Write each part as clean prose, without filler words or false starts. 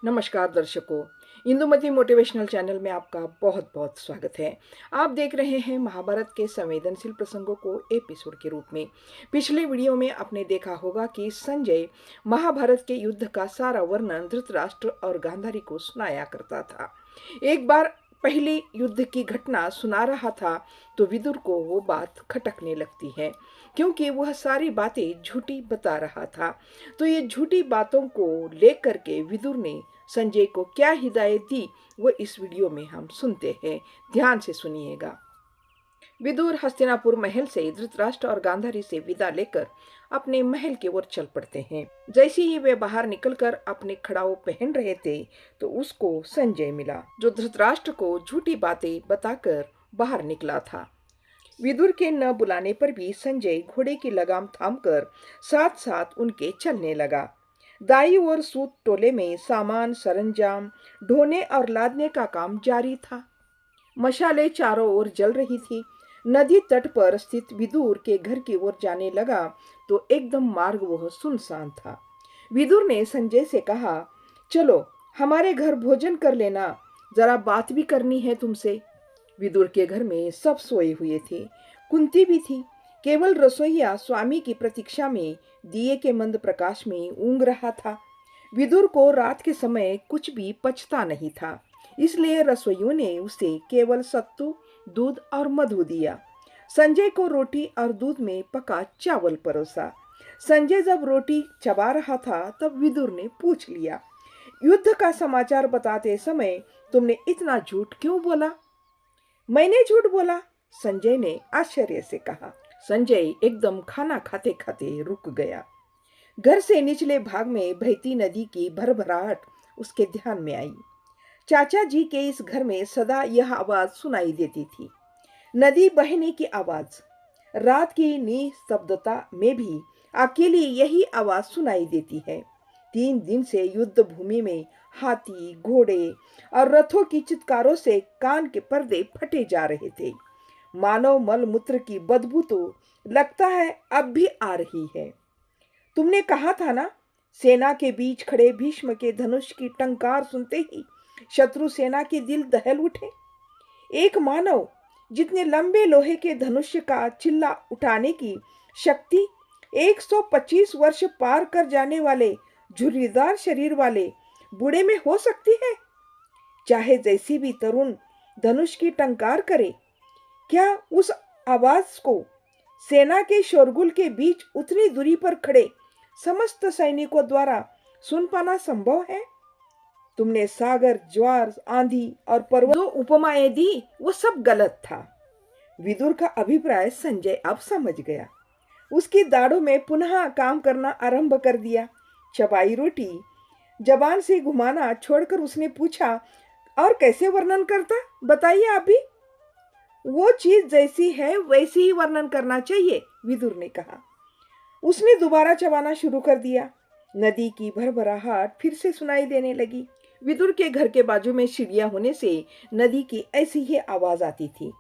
नमस्कार दर्शकों, Indumati motivational channel में आपका बहुत बहुत स्वागत है। आप देख रहे हैं महाभारत के संवेदनशील प्रसंगों को एपिसोड के रूप में। पिछले वीडियो में आपने देखा होगा कि संजय महाभारत के युद्ध का सारा वर्णन धृतराष्ट्र और गांधारी को सुनाया करता था। एक बार पहले युद्ध की घटना सुना रहा था तो विदुर को वो बात खटकने लगती है, क्योंकि वह सारी बातें झूठी बता रहा था। तो ये झूठी बातों को लेकर के विदुर ने संजय को क्या हिदायत दी, वो इस वीडियो में हम सुनते हैं। ध्यान से सुनिएगा। विदुर हस्तिनापुर महल से धृतराष्ट्र और गांधारी से विदा लेकर अपने महल की ओर चल पड़ते हैं। जैसे ही वे बाहर निकलकर अपने खड़ाऊ पहन रहे थे तो उसको संजय मिला, जो धृतराष्ट्र को झूठी बातें बताकर बाहर निकला था। विदुर के न बुलाने पर भी संजय घोड़े की लगाम थामकर साथ साथ उनके चलने लगा। दाई और सूत टोले में सामान सरंजाम ढोने और लादने का काम जारी था। मशालें चारों ओर जल रही थी। नदी तट पर स्थित विदुर के घर की ओर जाने लगा तो एकदम मार्ग वह सुनसान था। विदुर ने संजय से कहा, चलो हमारे घर भोजन कर लेना, जरा बात भी करनी है तुमसे। विदुर के घर में सब सोए हुए थे, कुंती भी थी। केवल रसोइया स्वामी की प्रतीक्षा में दिए के मंद प्रकाश में ऊँग रहा था। विदुर को रात के समय कुछ भी पचता नहीं था, इसलिए रसोइयों ने उसे केवल सत्तू, दूध और मधु दिया। संजय को रोटी और दूध में पका चावल परोसा। संजय जब रोटी चबा रहा था तब विदुर ने पूछ लिया, युद्ध का समाचार बताते समय तुमने इतना झूठ क्यों बोला? मैंने झूठ बोला? संजय ने आश्चर्य से कहा। संजय एकदम खाना खाते खाते रुक गया। घर से निचले भाग में बहती नदी की भरभराहट उसके ध्यान में आई। चाचा जी के इस घर में सदा यह आवाज सुनाई देती थी, नदी बहने की आवाज। रात की निस्तब्धता में भी अकेली यही आवाज सुनाई देती है। 3 दिन से युद्ध भूमि में हाथी, घोड़े और रथों की चित्कारों से कान के पर्दे फटे जा रहे थे। मानव मल मूत्र की बदबू तो लगता है अब भी आ रही है। तुमने कहा था ना, सेना के बीच खड़े भीष्म के धनुष की टंकार सुनते ही शत्रु सेना के दिल दहल उठे। एक मानव जितने लंबे लोहे के धनुष का चिल्ला उठाने की शक्ति 125 वर्ष पार कर जाने वाले झुर्रीदार शरीर वाले बूढ़े में हो सकती है? चाहे जैसी भी तरुण धनुष की टंकार करे, क्या उस आवाज को सेना के शोरगुल के बीच उतनी दूरी पर खड़े समस्त सैनिकों द्वारा सुन पाना संभव है? तुमने सागर, ज्वार, आंधी और पर्वत जो उपमाएं दी वो सब गलत था। विदुर का अभिप्राय संजय अब समझ गया। उसकी दाढ़ों में पुनः काम करना आरंभ कर दिया। चबाई रोटी जबान से घुमाना छोड़कर उसने पूछा, और कैसे वर्णन करता, बताइए आप भी। वो चीज जैसी है वैसी ही वर्णन करना चाहिए, विदुर ने कहा। उसने दोबारा चबाना शुरू कर दिया। नदी की भरभराहट फिर से सुनाई देने लगी। विदुर के घर के बाजू में सीढ़ियां होने से नदी की ऐसी ही आवाज आती थी।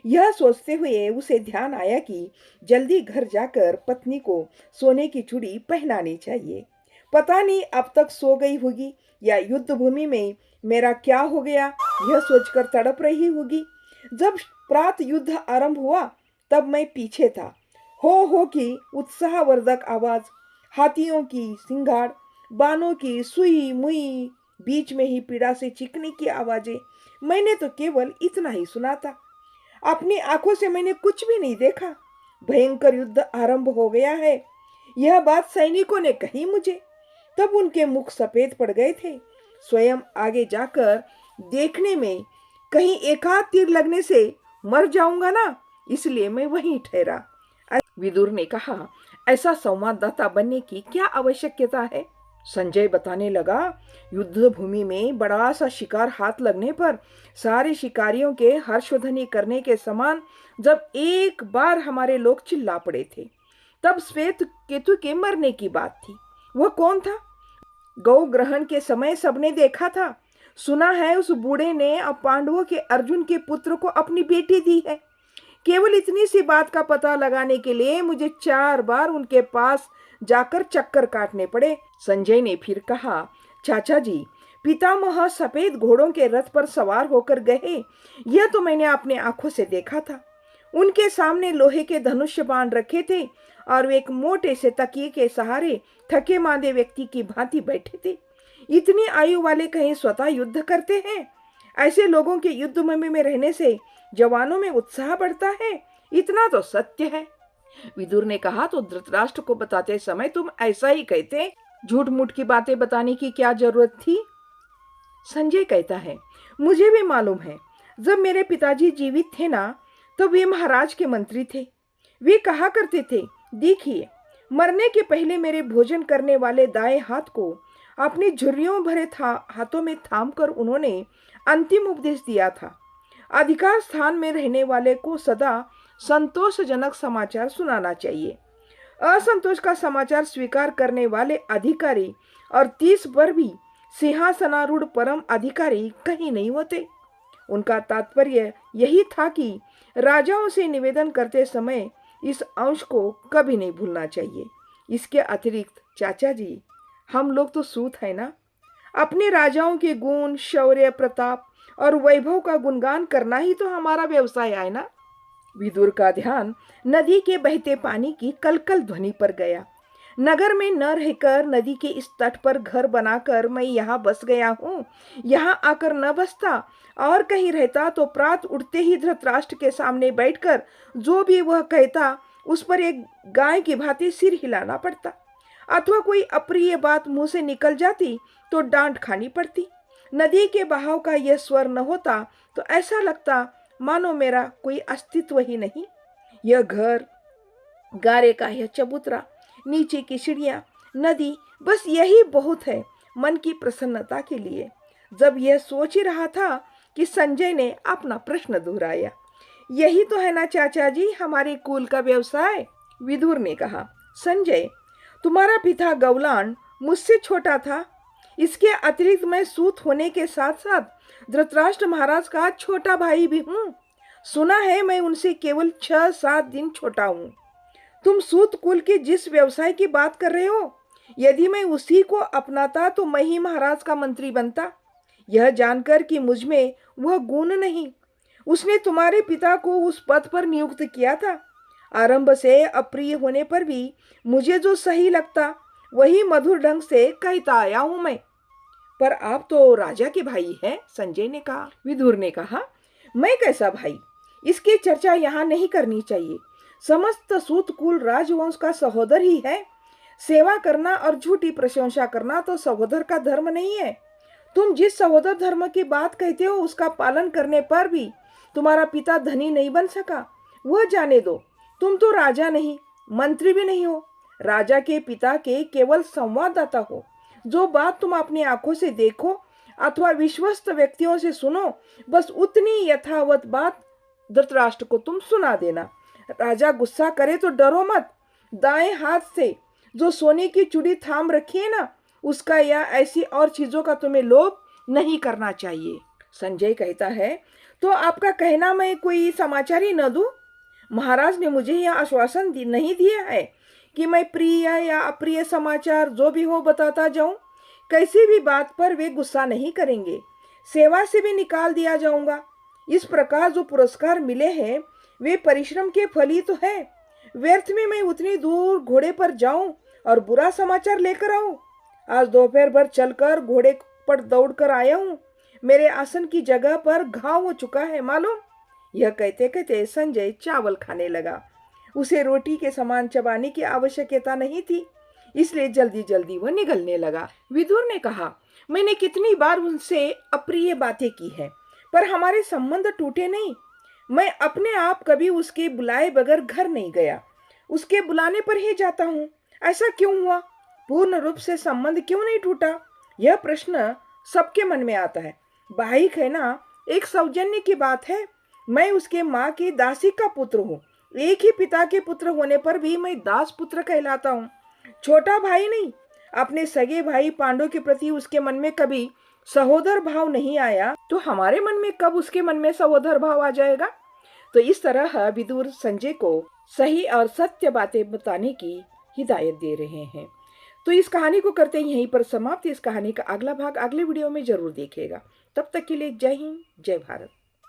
यह सोचते हुए उसे ध्यान आया कि जल्दी घर जाकर पत्नी को सोने की चूड़ी पहनानी चाहिए। पता नहीं अब तक सो गई होगी या युद्ध भूमि में मेरा क्या हो गया यह सोचकर तड़प रही होगी। जब प्रात युद्ध आरंभ हुआ तब मैं पीछे था। हो की उत्साहवर्धक आवाज, हाथियों की सिंगाड़, बानों की सुई मुई, बीच में ही पीड़ा से चीखने की आवाजें, मैंने तो केवल इतना ही सुना था। अपनी आंखों से मैंने कुछ भी नहीं देखा। भयंकर युद्ध आरंभ हो गया है, यह बात सैनिकों ने कही मुझे। तब उनके मुख सफेद पड़ गए थे। स्वयं आगे जाकर देखने में कहीं एकाध तीर लगने से मर जाऊंगा ना, इसलिए मैं वहीं ठहरा। विदुर ने कहा, ऐसा संवाददाता बनने की क्या आवश्यकता है? संजय बताने लगा, युद्ध भूमि में बड़ा सा शिकार हाथ लगने पर सारे शिकारियों के हर्षध्वनि करने के समान जब एक बार हमारे लोग चिल्ला पड़े थे, तब श्वेत केतु के मरने की बात थी। वह कौन था? गौ ग्रहण के समय सबने देखा था। सुना है उस बूढ़े ने अब पांडवों के अर्जुन के पुत्र को अपनी बेटी दी है। केवल इतनी सी बात का पता लगाने के लिए मुझे 4 बार उनके पास जाकर चक्कर काटने पड़े। संजय ने फिर कहा, चाचा जी, पितामह सफेद घोड़ों के रथ पर सवार होकर गए, यह तो मैंने अपने आंखों से देखा था। उनके सामने लोहे के धनुष्य बाण रखे थे और वे एक मोटे से तकिए के सहारे थके मांदे व्यक्ति की भांति बैठे थे। इतनी आयु वाले कहीं स्वतः युद्ध करते हैं? ऐसे लोगों के युद्ध में रहने से जवानों में उत्साह बढ़ता है, इतना तो सत्य है। विदुर ने कहा, तो धृतराष्ट्र को बताते समय तुम ऐसा ही कहते, झूठ मूठ की बातें बताने की क्या जरूरत थी? संजय कहता है, मुझे भी मालूम है, जब मेरे पिताजी जीवित थे ना, तो वे महाराज के मंत्री थे। वे कहा करते थे, देखिए, मरने के पहले मेरे भोजन करने वाले दाएं हाथ को अपनी झुर्रियों भरे हाथों में थाम कर उन्होंने अंतिम उपदेश दिया था। अधिकार स्थान में रहने वाले को सदा संतोषजनक समाचार सुनाना चाहिए। असंतोष का समाचार स्वीकार करने वाले अधिकारी और 30 पर भी सिंहासनारूढ़ परम अधिकारी कहीं नहीं होते। उनका तात्पर्य यही था कि राजाओं से निवेदन करते समय इस अंश को कभी नहीं भूलना चाहिए। इसके अतिरिक्त चाचा जी, हम लोग तो सूत है ना, अपने राजाओं के गुण, शौर्य, प्रताप और वैभव का गुणगान करना ही तो हमारा व्यवसाय है ना। विदुर का ध्यान नदी के बहते पानी की कलकल ध्वनि पर गया। नगर में न रहकर नदी के इस तट पर घर बनाकर मैं यहाँ बस गया हूँ। यहाँ आकर न बसता और कहीं रहता तो प्रात उठते ही धृतराष्ट्र के सामने बैठकर जो भी वह कहता उस पर एक गाय की भांति सिर हिलाना पड़ता, अथवा कोई अप्रिय बात मुंह से निकल जाती तो डांट खानी पड़ती। नदी के बहाव का यह स्वर न होता तो ऐसा लगता मानो मेरा कोई अस्तित्व ही नहीं। यह घर, गारे का यह चबूतरा, नीचे की सीढ़ियां, नदी, बस यही बहुत है मन की प्रसन्नता के लिए। जब यह सोच ही रहा था कि संजय ने अपना प्रश्न दोहराया, यही तो है ना चाचा जी हमारे कुल का व्यवसाय? विदुर ने कहा, संजय, तुम्हारा पिता गौलान मुझसे छोटा था। इसके अतिरिक्त मैं सूत होने के साथ साथ धृतराष्ट्र महाराज का छोटा भाई भी हूँ। सुना है मैं उनसे केवल 6-7 दिन छोटा हूँ। तुम सूत कुल के जिस व्यवसाय की बात कर रहे हो, यदि मैं उसी को अपनाता तो मैं ही महाराज का मंत्री बनता। यह जानकर कि मुझ में वह गुण नहीं, उसने तुम्हारे पिता को उस पद पर नियुक्त किया था। आरंभ से अप्रिय होने पर भी मुझे जो सही लगता वही मधुर ढंग से कहता आया हूं मैं। पर आप तो राजा के भाई हैं, संजय ने कहा। विदुर ने कहा, मैं कैसा भाई, इसकी चर्चा यहाँ नहीं करनी चाहिए। समस्त सूत कुल राजवंश का सहोदर ही है। सेवा करना और झूठी प्रशंसा करना तो सहोदर का धर्म नहीं है। तुम जिस सहोदर धर्म की बात कहते हो उसका पालन करने पर भी तुम्हारा पिता धनी नहीं बन सका, वह जाने दो। तुम तो राजा नहीं, मंत्री भी नहीं हो, राजा के पिता के केवल संवाददाता हो। जो बात तुम अपनी आंखों से देखो अथवा विश्वस्त व्यक्तियों से सुनो, बस उतनी यथावत बात धृतराष्ट्र को तुम सुना देना। राजा गुस्सा करे तो डरो मत। दाएं हाथ से जो सोने की चूड़ी थाम रखी है ना, उसका या ऐसी और चीजों का तुम्हें लोभ नहीं करना चाहिए। संजय कहता है, तो आपका कहना मैं कोई समाचार ही न दूं? महाराज ने मुझे यह आश्वासन नहीं दिया है कि मैं प्रिय या अप्रिय समाचार जो भी हो बताता जाऊं। कैसी भी बात पर वे गुस्सा नहीं करेंगे, सेवा से भी निकाल दिया जाऊंगा। इस प्रकार जो पुरस्कार मिले हैं वे परिश्रम के फल ही तो है। व्यर्थ में मैं उतनी दूर घोड़े पर जाऊं और बुरा समाचार लेकर आऊं। आज दोपहर भर चलकर घोड़े पर दौड़कर आया हूं, मेरे आसन की जगह पर घाव हो चुका है मालूम। यह कहते कहते संजय चावल खाने लगा। उसे रोटी के समान चबाने की आवश्यकता नहीं थी, इसलिए जल्दी जल्दी वह निगलने लगा। विदुर ने कहा, मैंने कितनी बार उनसे अप्रिय बातें की हैं, पर हमारे संबंध टूटे नहीं। मैं अपने आप कभी उसके बुलाए बगैर घर नहीं गया, उसके बुलाने पर ही जाता हूँ। ऐसा क्यों हुआ? पूर्ण रूप से संबंध क्यों नहीं टूटा? यह प्रश्न सबके मन में आता है। भाई है ना, एक सौजन्य की बात है। मैं उसके माँ की दासी का पुत्र हूँ। एक ही पिता के पुत्र होने पर भी मैं दास पुत्र कहलाता हूँ, छोटा भाई नहीं। अपने सगे भाई पांडु के प्रति उसके मन में कभी सहोदर भाव नहीं आया, तो हमारे मन में कब उसके मन में सहोदर भाव आ जाएगा? तो इस तरह विदुर संजय को सही और सत्य बातें बताने की हिदायत दे रहे हैं। तो इस कहानी को करते हैं यहीं पर समाप्त। इस कहानी का अगला भाग अगले वीडियो में ज़रूर देखिएगा। तब तक के लिए जय हिंद, जय भारत।